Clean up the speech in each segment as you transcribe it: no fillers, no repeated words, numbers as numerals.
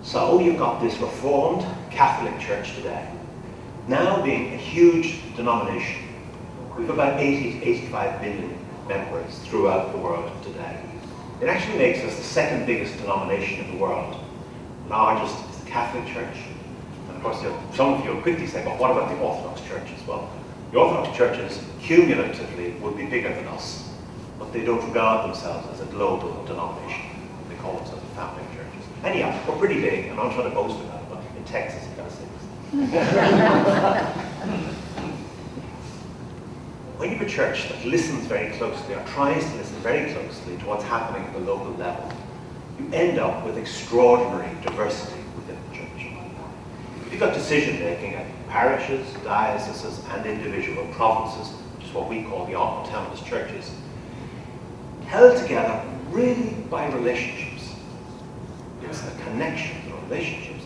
So you've got this Reformed Catholic Church today, now being a huge denomination. We've about 80 to 85 million members throughout the world today. It actually makes us the second biggest denomination in the world. Largest is the Catholic Church. And of course, some of you will quickly say, well, what about the Orthodox churches? Well, the Orthodox churches cumulatively would be bigger than us, but they don't regard themselves as a global denomination. They call themselves family churches. Anyhow, we're pretty big, and I'm trying to boast about it, but in Texas, you've got six. When you have a church that listens very closely, or tries to listen very closely to what's happening at the local level, you end up with extraordinary diversity within the church. If you've got decision-making at parishes, dioceses, and individual provinces, which is what we call the autonomous churches, held together really by relationships. It's the connection, the relationships.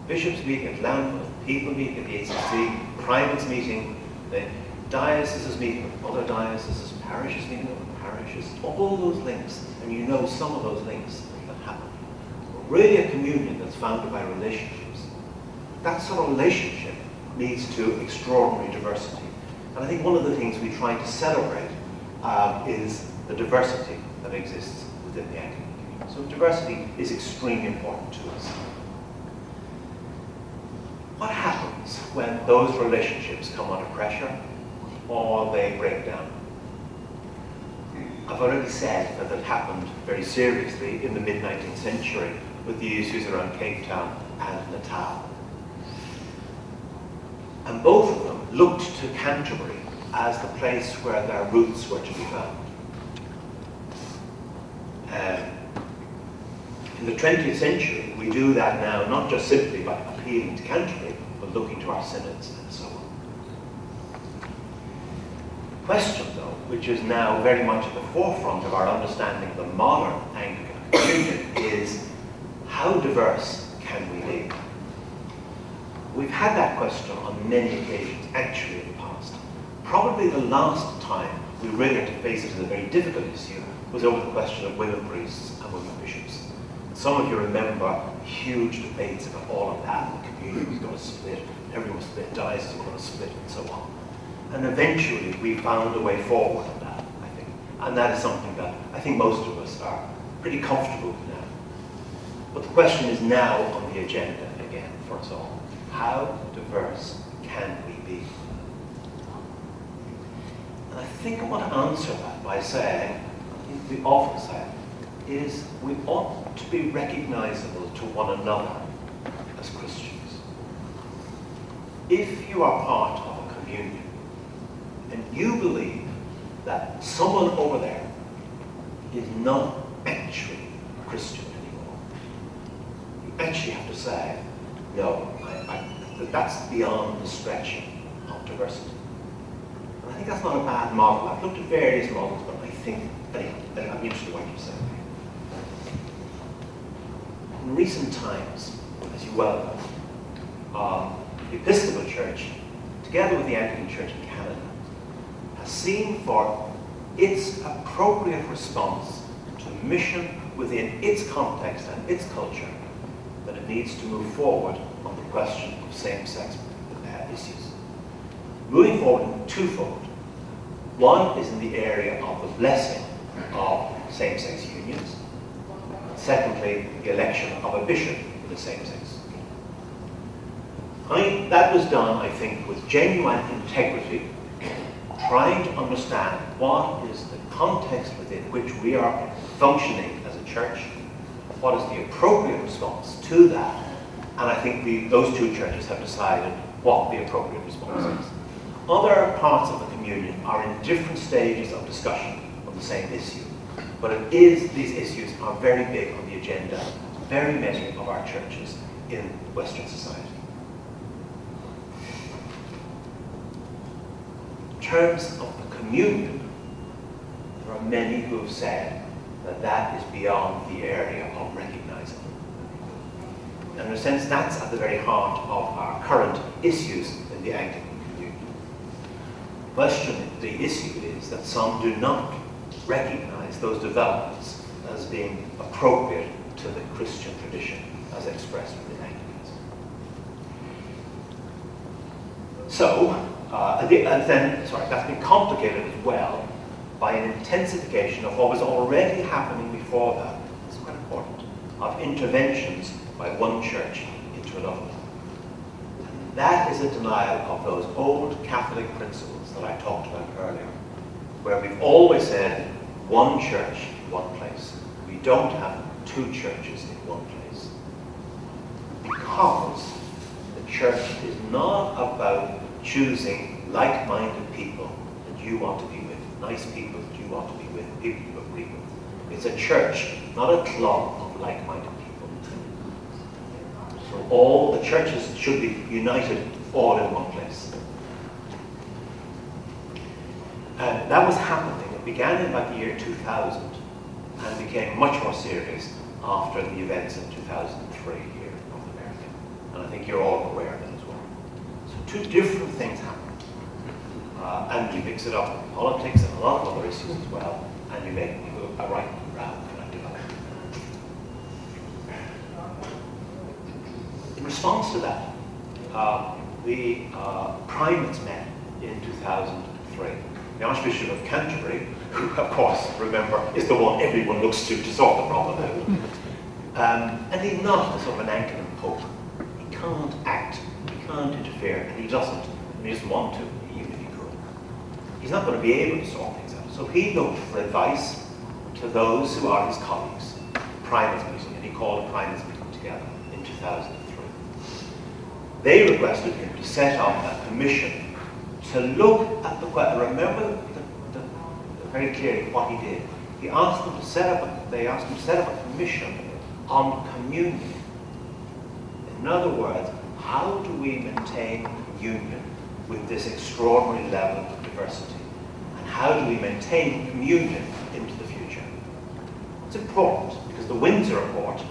Bishops meeting at Lambeth, people meeting at the ACC, privates meeting, the dioceses meeting with other dioceses, parishes meeting with parishes, all those links, and you know some of those links that happen. Really a communion that's founded by relationships. That sort of relationship leads to extraordinary diversity. And I think one of the things we try to celebrate is the diversity that exists within the Anglican community. So diversity is extremely important to us. What happens when those relationships come under pressure or they break down? I've already said that it happened very seriously in the mid-19th century with the issues around Cape Town and Natal. And both of them looked to Canterbury as the place where their roots were to be found. In the 20th century, we do that now, not just simply by appealing to Canterbury, but looking to our synods and so on. The question, though, which is now very much at the forefront of our understanding of the modern Anglican communion, is how diverse can we be? We've had that question on many occasions, actually, in the past. Probably the last time we really had to face it as a very difficult issue was over the question of women priests and women bishops. Some of you remember huge debates about all of that. The community was going to split, everyone was split, dioceses were going to split, and so on. And eventually we found a way forward on that, I think. And that is something that I think most of us are pretty comfortable with now. But the question is now on the agenda again for us all. How diverse can we be? And I think I want to answer that by saying, I think we often say, is we ought to be recognizable to one another as Christians. If you are part of a communion and you believe that someone over there is not actually a Christian anymore, you actually have to say, no, that's beyond the stretching of diversity. And I think that's not a bad model. I've looked at various models, but I think, anyway, I'm interested in what you say. In recent times, as you well know, the Episcopal Church, together with the Anglican Church in Canada, has seen for its appropriate response to mission within its context and its culture that it needs to move forward on the question of same-sex issues. Moving forward twofold. One is in the area of the blessing of same-sex unions. Secondly, the election of a bishop with the same-sex union. That was done, I think, with genuine integrity, trying to understand what is the context within which we are functioning as a church, what is the appropriate response to that, and I think those two churches have decided what the appropriate response is. Other parts of the communion are in different stages of discussion on the same issue. But these issues are very big on the agenda of very many of our churches in Western society. In terms of the communion, there are many who have said that that is beyond the area of recognizing. And in a sense, that's at the very heart of our current issues in the Anglican communion. The question, the issue is that some do not recognize those developments as being appropriate to the Christian tradition as expressed within Anglicanism. So, that's been complicated as well by an intensification of what was already happening before that, it's quite important, of interventions by one church into another. And that is a denial of those old Catholic principles that I talked about earlier, where we've always said one church, one place. We don't have two churches in one place. Because the church is not about choosing like-minded people that you want to be with, nice people that you want to be with, people you agree with. It's a church, not a club of like-minded people. So all the churches should be united all in one place. And that was happening. It began in about the year 2000 and became much more serious after the events in 2003 here in North America. And I think you're all aware of that as well. So two different things happened. And you mix it up with politics and a lot of other issues as well, and you make a right round kind of development. In response to that, the primates met in 2003. The Archbishop of Canterbury, who of course, remember, is the one everyone looks to sort the problem out. And he's not a sort of an Anglican pope. He can't act, he can't interfere, and he doesn't want to, even if he could. He's not going to be able to sort things out. So he looked for advice to those who are his colleagues, the primates meeting, and he called a primates meeting together in 2003. They requested him to set up a commission to look at the question. Remember very clearly what he did. He asked them to set up a commission on communion. In other words, how do we maintain communion with this extraordinary level of diversity? And how do we maintain communion into the future? It's important because the Windsor Report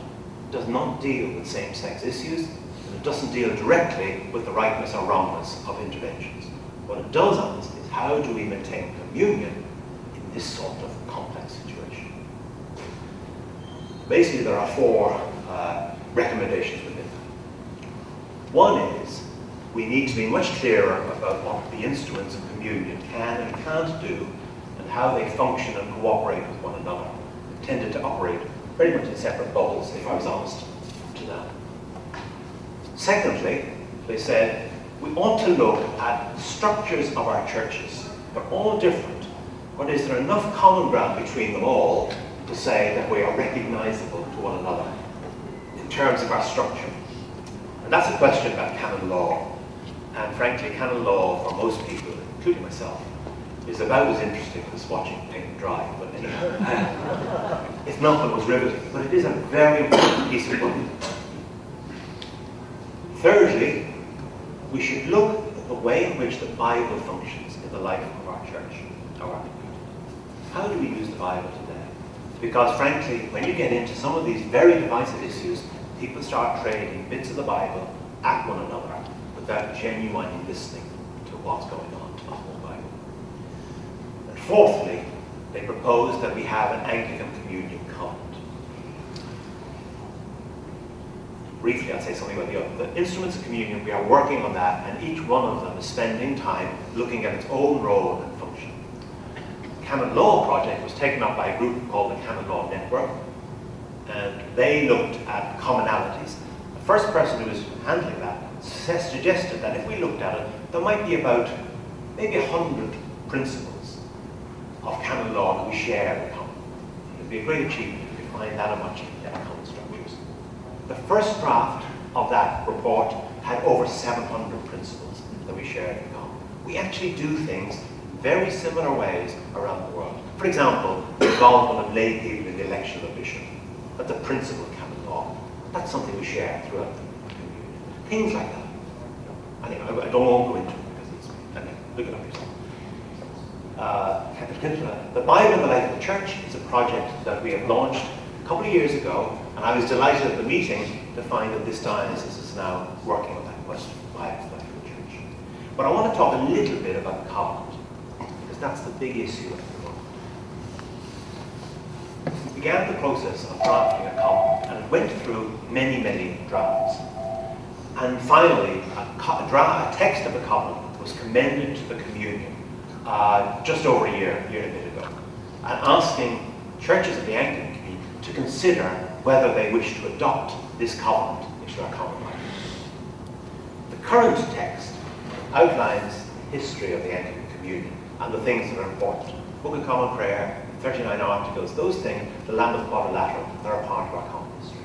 does not deal with same-sex issues, and it doesn't deal directly with the rightness or wrongness of interventions. What it does ask is how do we maintain communion in this sort of complex situation? Basically, there are four recommendations within that. One is we need to be much clearer about what the instruments of communion can and can't do and how they function and cooperate with one another. They tended to operate very much in separate bubbles, if I was honest to that. Secondly, they said we ought to look at structures of our churches. They're all different, but is there enough common ground between them all to say that we are recognizable to one another in terms of our structure? And that's a question about canon law. And frankly, canon law for most people, including myself, is about as interesting as watching paint dry. But anyhow, it's not the most riveting, but it is a very important piece of work. Thirdly, we should look at the way in which the Bible functions in the life of our church, our community. How do we use the Bible today? Because frankly, when you get into some of these very divisive issues, people start trading bits of the Bible at one another without genuinely listening to what's going on to the whole Bible. And fourthly, they propose that we have an Anglican communion covenant. Briefly, I'll say something about the instruments of communion. We are working on that, and each one of them is spending time looking at its own role and function. The Canon Law project was taken up by a group called the Canon Law Network, and they looked at commonalities. The first person who was handling that suggested that if we looked at it, there might be about maybe 100 principles of canon law that we share in common. It would be a great achievement if we could find that much common structures. The first draft of that report had over 700 principles that we shared in common. We actually do things very similar ways around the world. For example, the involvement of lay people in the election of a bishop. That's a principle of canon law. That's something we share throughout the community. Things like that. Anyway, I don't want to go into it because it's, anyway, look it up yourself. The Bible in the Life of the Church is a project that we have launched a couple of years ago, and I was delighted at the meeting to find that this diocese is now working on that question, the Bible in the Life of the Church. But I want to talk a little bit about the covenant, because that's the big issue at the moment. began the process of drafting a covenant, and it went through many, many drafts. And finally, a text of a covenant was commended to the communion just over a year and a bit ago, and asking churches of the Anglican communion to consider whether they wish to adopt this covenant into their common life. The current text outlines the history of the Anglican communion and the things that are important. Book of Common Prayer, 39 articles, those things, the Lambeth Quadrilateral, that are part of our common history.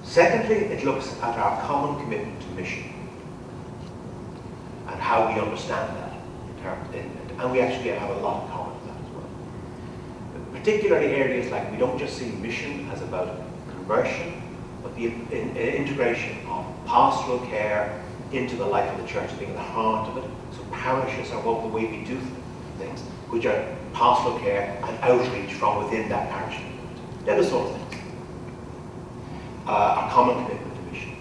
Secondly, it looks at our common commitment to mission and how we understand that. And we actually have a lot in common with that as well. Particularly areas like we don't just see mission as about conversion, but the integration of pastoral care into the life of the church being the heart of it. So parishes are the way we do things, which are pastoral care and outreach from within that parish. They're the sort of things. Our common commitment to mission.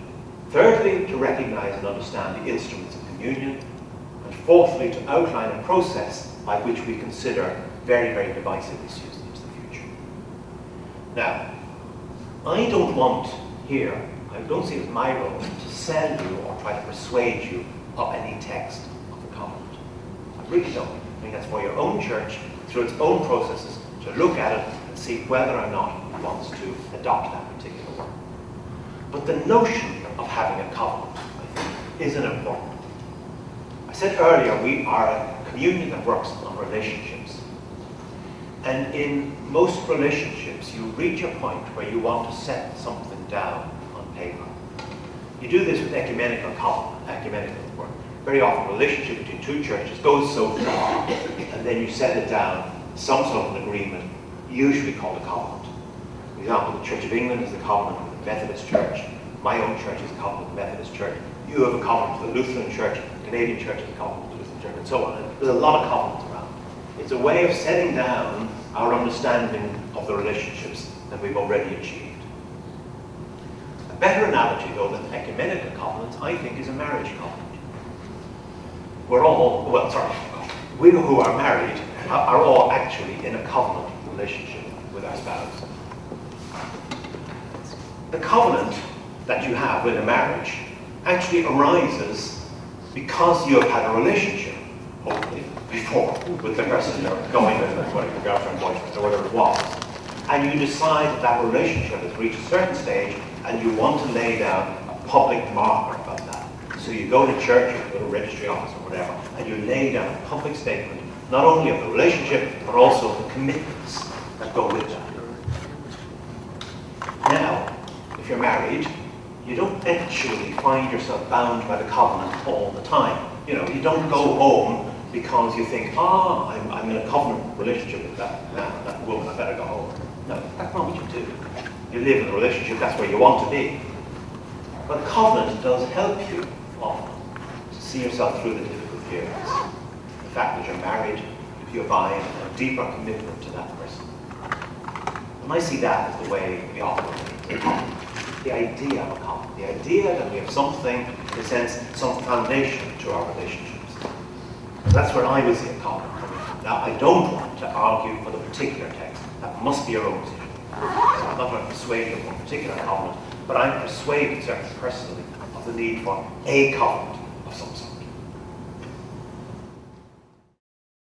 Thirdly, to recognize and understand the instruments of communion. And fourthly, to outline a process by which we consider very, very divisive issues into the future. Now, I don't want here, I don't see it as my role to sell you or try to persuade you of any text of the covenant. I really don't. I think that's for your own church, through its own processes, to look at it and see whether or not it wants to adopt that particular work. But the notion of having a covenant, I think, is an important one. I said earlier, we are a communion that works on relationships. And in most relationships, you reach a point where you want to set something down on paper. You do this with ecumenical work. Very often, a relationship between two churches goes so far, and then you set it down, some sort of an agreement, usually called a covenant. For example, the Church of England is a covenant with the Methodist Church. My own church is a covenant with the Methodist Church. You have a covenant with the Lutheran Church. The Canadian Church is a covenant with the Lutheran Church, and so on. And there's a lot of covenants around. It's a way of setting down our understanding of the relationships that we've already achieved. A better analogy, though, than ecumenical covenants, I think, is a marriage covenant. We who are married are all actually in a covenant relationship with our spouse. The covenant that you have with a marriage actually arises because you have had a relationship, hopefully, before with the person you're going with, whatever, girlfriend, boyfriend, or whatever it was. And you decide that that relationship has reached a certain stage and you want to lay down a public marker about that. So you go to church or go to a registry office or whatever, and you lay down a public statement, not only of the relationship, but also of the commitments that go with that. Now, if you're married, you don't actually find yourself bound by the covenant all the time. You know, you don't go home because you think, I'm in a covenant relationship with that woman, I better go home. No, that's not what you do. You live in a relationship, that's where you want to be. But a covenant does help you often to see yourself through the difficult periods. The fact that you're married, if you abide a deeper commitment to that person. And I see that as the way we operate. The idea of a covenant, the idea that we have something, in a sense, some foundation to our relationships. So that's where I would see a covenant. Now, I don't want to argue for the particular text. That must be your own decision. So I'm not going to persuade you of one particular covenant, but I'm persuaded, certainly personally, of the need for a covenant of some sort.